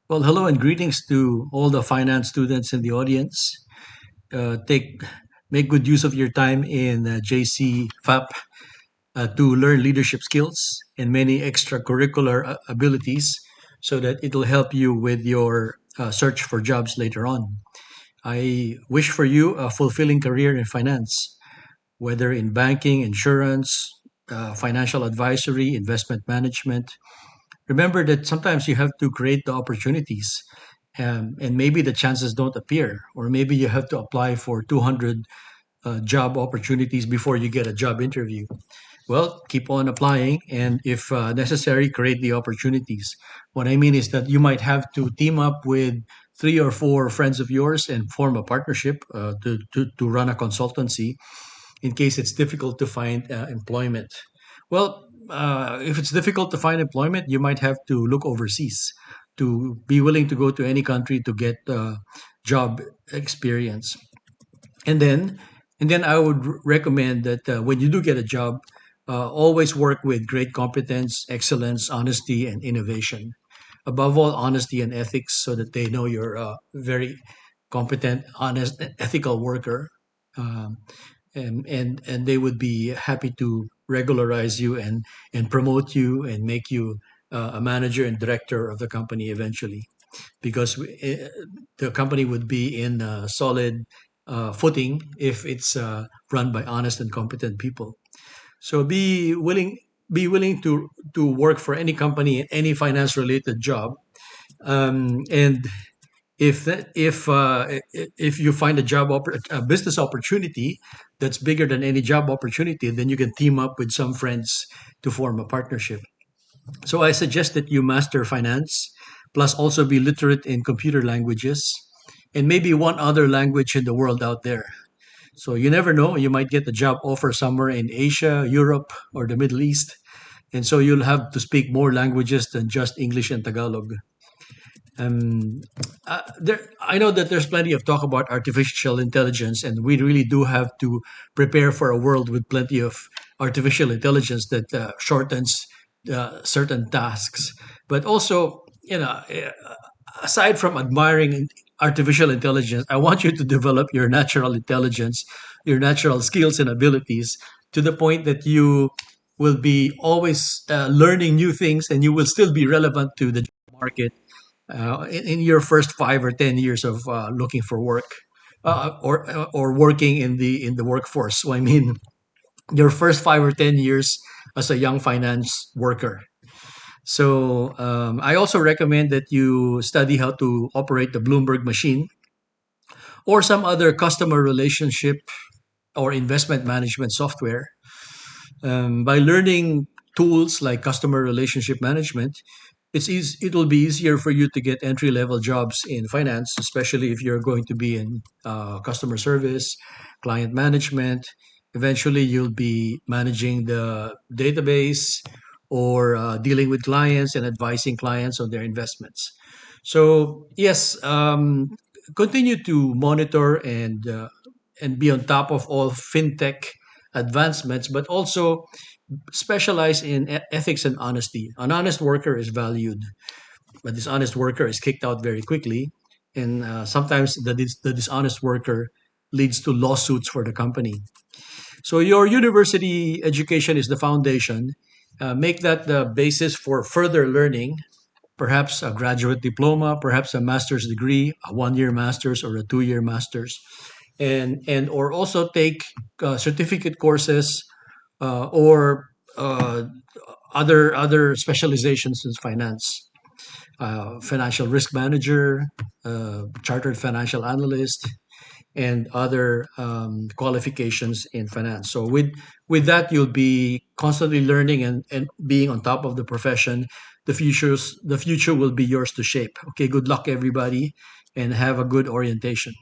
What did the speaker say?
Well, hello and greetings to all the finance students in the audience. Take Make good use of your time in JCFAP to learn leadership skills and many extracurricular abilities, so that it'll help you with your search for jobs later on. I wish for you a fulfilling career in finance, whether in banking, insurance, financial advisory, investment management. Remember that sometimes you have to create the opportunities, and maybe the chances don't appear, or maybe you have to apply for 200 job opportunities before you get a job interview. Well, keep on applying, and if necessary, create the opportunities. What I mean is that you might have to team up with three or four friends of yours and form a partnership to run a consultancy in case it's difficult to find employment. Well, if it's difficult to find employment, you might have to look overseas, to be willing to go to any country to get job experience. And then, I would recommend that when you do get a job, always work with great competence, excellence, honesty, and innovation. Above all, honesty and ethics, so that they know you're a very competent, honest, ethical worker. Um, and they would be happy to regularize you and promote you and make you a manager and director of the company eventually, because the company would be in a solid footing if it's run by honest and competent people. So be willing to work for any company in any finance related job, and if you find a business opportunity that's bigger than any job opportunity, then you can team up with some friends to form a partnership. So I suggest that you master finance, plus also be literate in computer languages and maybe one other language in the world out there. So you never know, you might get a job offer somewhere in Asia, Europe, or the Middle East, and so you'll have to speak more languages than just English and Tagalog. Um, I know that there's plenty of talk about artificial intelligence, and we really do have to prepare for a world with plenty of artificial intelligence that shortens certain tasks. But also, aside from admiring artificial intelligence, I want you to develop your natural intelligence, your natural skills and abilities, to the point that you will be always learning new things, and you will still be relevant to the market in your first 5 or 10 years of looking for work, or working in the workforce. So I mean, your first 5 or 10 years as a young finance worker. So I also recommend that you study how to operate the Bloomberg machine or some other customer relationship or investment management software. By learning tools like customer relationship management, it'll be easier for you to get entry level jobs in finance, especially if you're going to be in customer service, client management. Eventually, you'll be managing the database or dealing with clients and advising clients on their investments. So yes, continue to monitor and be on top of all fintech advancements, but also specialize in ethics and honesty. An honest worker is valued, but this honest worker is kicked out very quickly. And sometimes the dishonest worker leads to lawsuits for the company. So your university education is the foundation. Make that the basis for further learning, perhaps a graduate diploma, perhaps a master's degree, a 1 year master's or a 2 year master's, and or also take certificate courses or other specializations in finance, financial risk manager, chartered financial analyst, and other qualifications in finance. So with that, you'll be constantly learning and being on top of the profession. The future will be yours to shape. Okay, good luck everybody, and have a good orientation.